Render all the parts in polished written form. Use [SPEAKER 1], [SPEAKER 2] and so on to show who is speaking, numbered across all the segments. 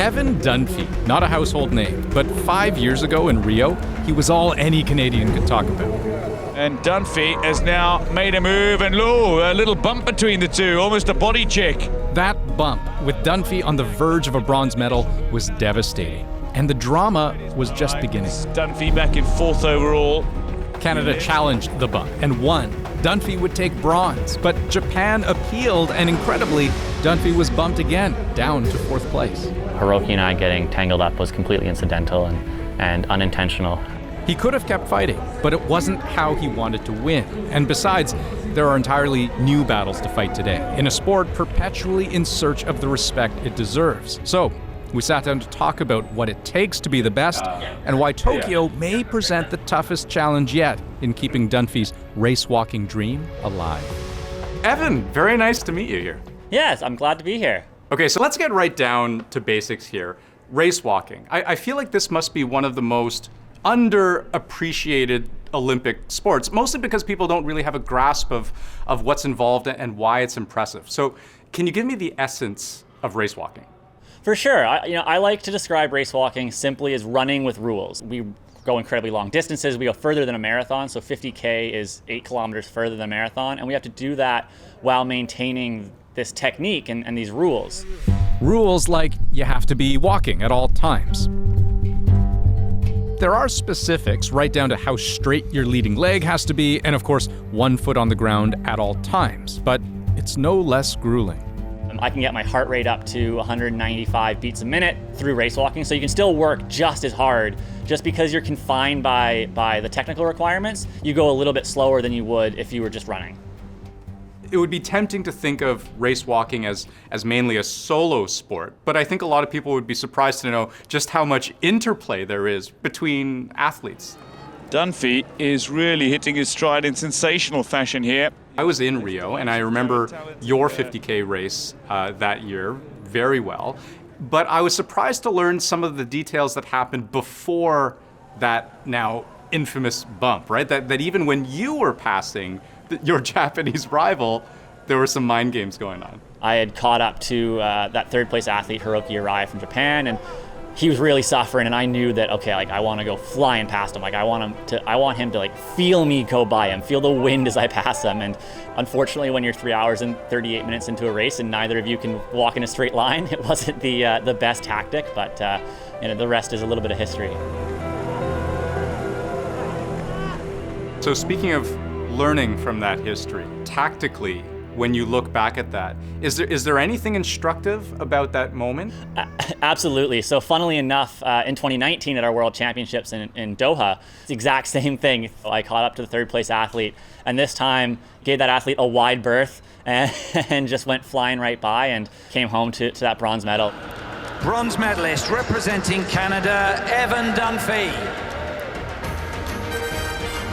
[SPEAKER 1] Evan Dunphy, not a household name, but 5 years ago in Rio, he was all any Canadian could talk about.
[SPEAKER 2] And Dunphy has now made a move, and a little bump between the two, almost a body check.
[SPEAKER 1] That bump, with Dunphy on the verge of a bronze medal, was devastating. And the drama was just beginning.
[SPEAKER 2] Dunphy back in 4th overall.
[SPEAKER 1] Canada challenged the bump and won. Dunphy would take bronze, but Japan appealed, and incredibly, Dunphy was bumped again, down to 4th place.
[SPEAKER 3] Hiroki and I getting tangled up was completely incidental and unintentional.
[SPEAKER 1] He could have kept fighting, but it wasn't how he wanted to win. And besides, there are entirely new battles to fight today, in a sport perpetually in search of the respect it deserves. So, we sat down to talk about what it takes to be the best and why Tokyo may present the toughest challenge yet in keeping Dunphy's race-walking dream alive. Evan, very nice to meet you here.
[SPEAKER 3] Yes, I'm glad to be here.
[SPEAKER 1] Okay, so let's get right down to basics here. Race walking. I feel like this must be one of the most underappreciated Olympic sports, mostly because people don't really have a grasp of what's involved and why it's impressive. So can you give me the essence of race walking?
[SPEAKER 3] For sure. I like to describe race walking simply as running with rules. We go incredibly long distances. We go further than a marathon, so 50K is 8 kilometers further than a marathon, and we have to do that while maintaining this technique and these rules.
[SPEAKER 1] Rules like you have to be walking at all times. There are specifics, right down to how straight your leading leg has to be, and of course, 1 foot on the ground at all times, but it's no less grueling.
[SPEAKER 3] I can get my heart rate up to 195 beats a minute through race walking, so you can still work just as hard. Just because you're confined by the technical requirements, you go a little bit slower than you would if you were just running.
[SPEAKER 1] It would be tempting to think of race walking as mainly a solo sport, but I think a lot of people would be surprised to know just how much interplay there is between athletes.
[SPEAKER 2] Dunphy is really hitting his stride in sensational fashion here.
[SPEAKER 1] I was in Rio, and I remember your 50K race that year very well, but I was surprised to learn some of the details that happened before that now infamous bump, right? That even when you were passing your Japanese rival, there were some mind games going on.
[SPEAKER 3] I had caught up to that 3rd place athlete, Hiroki Arai from Japan, and he was really suffering, and I knew that, okay, I want to go flying past him. I want him to feel me go by him, feel the wind as I pass him. And unfortunately, when you're 3 hours and 38 minutes into a race and neither of you can walk in a straight line, it wasn't the best tactic, but the rest is a little bit of history.
[SPEAKER 1] So speaking of learning from that history, tactically, when you look back at that, is there anything instructive about that moment?
[SPEAKER 3] Absolutely. So funnily enough, in 2019 at our World Championships in Doha, it's the exact same thing. I caught up to the 3rd place athlete, and this time gave that athlete a wide berth and just went flying right by and came home to that bronze medal.
[SPEAKER 4] Bronze medalist representing Canada, Evan Dunphy.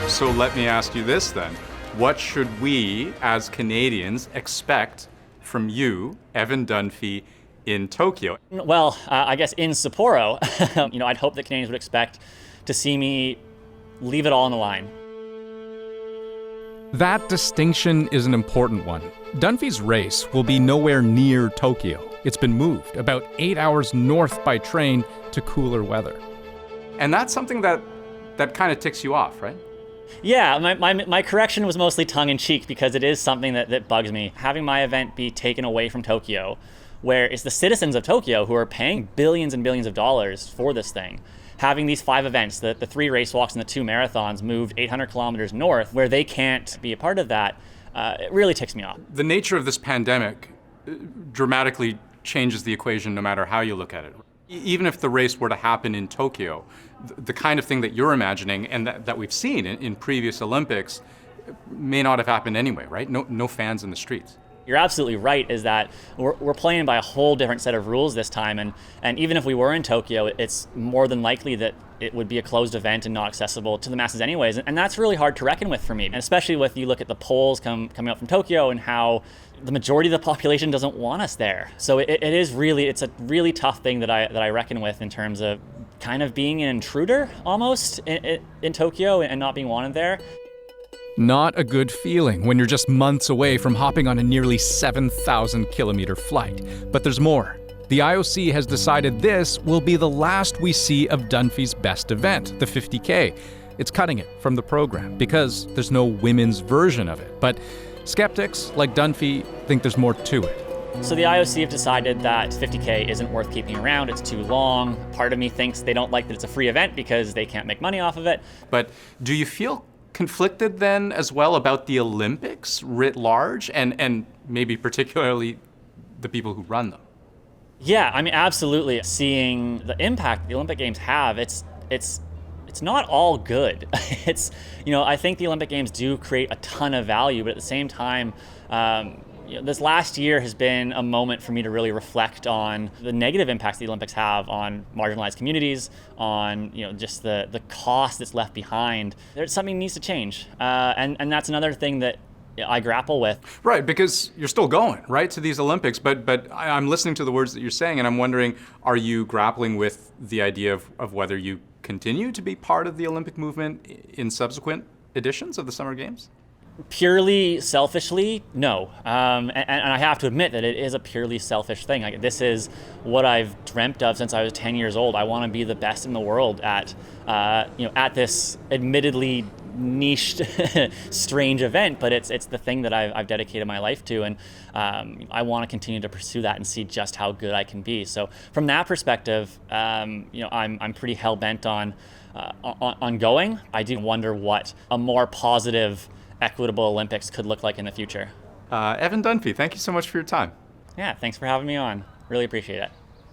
[SPEAKER 1] So let me ask you this then. What should we, as Canadians, expect from you, Evan Dunphy, in Tokyo?
[SPEAKER 3] Well, I guess in Sapporo, I'd hope that Canadians would expect to see me leave it all on the line.
[SPEAKER 1] That distinction is an important one. Dunphy's race will be nowhere near Tokyo. It's been moved about 8 hours north by train to cooler weather. And that's something that kind of ticks you off, right?
[SPEAKER 3] Yeah, my correction was mostly tongue-in-cheek because it is something that bugs me. Having my event be taken away from Tokyo, where it's the citizens of Tokyo who are paying billions and billions of dollars for this thing. Having these 5 events, the 3 race walks and the 2 marathons moved 800 kilometers north, where they can't be a part of that, it really ticks me off.
[SPEAKER 1] The nature of this pandemic dramatically changes the equation no matter how you look at it. Even if the race were to happen in Tokyo, the kind of thing that you're imagining and that we've seen in previous Olympics may not have happened anyway, right? No fans in the streets.
[SPEAKER 3] You're absolutely right, is that we're playing by a whole different set of rules this time, and even if we were in Tokyo, it's more than likely that it would be a closed event and not accessible to the masses anyways, and that's really hard to reckon with for me, and especially with you look at the polls coming out from Tokyo and how the majority of the population doesn't want us there. So it's a really tough thing that I reckon with in terms of kind of being an intruder almost in Tokyo and not being wanted there.
[SPEAKER 1] Not a good feeling when you're just months away from hopping on a nearly 7,000 kilometer flight. But there's more. The IOC has decided this will be the last we see of Dunphy's best event, the 50K. It's cutting it from the program because there's no women's version of it. But skeptics like Dunphy think there's more to it.
[SPEAKER 3] So the IOC have decided that 50K isn't worth keeping around. It's too long. Part of me thinks they don't like that it's a free event because they can't make money off of it.
[SPEAKER 1] But do you feel conflicted then as well about the Olympics writ large and maybe particularly the people who run them?
[SPEAKER 3] Yeah, I mean, absolutely. Seeing the impact the Olympic Games have, it's not all good. I think the Olympic Games do create a ton of value, but at the same time, this last year has been a moment for me to really reflect on the negative impacts the Olympics have on marginalized communities, on just the cost that's left behind. There's something that needs to change, and that's another thing that I grapple with.
[SPEAKER 1] Right, because you're still going, right, to these Olympics, but I'm listening to the words that you're saying, and I'm wondering, are you grappling with the idea of whether you continue to be part of the Olympic movement in subsequent editions of the Summer Games?
[SPEAKER 3] Purely selfishly, no. And I have to admit that it is a purely selfish thing. Like, this is what I've dreamt of since I was 10 years old. I want to be the best in the world at this admittedly niched, strange event, but it's the thing that I've dedicated my life to, and I want to continue to pursue that and see just how good I can be. So from that perspective, I'm pretty hell bent on going. I do wonder what a more positive, equitable Olympics could look like in the future.
[SPEAKER 1] Evan Dunphy, thank you so much for your time.
[SPEAKER 3] Yeah, thanks for having me on. Really appreciate it.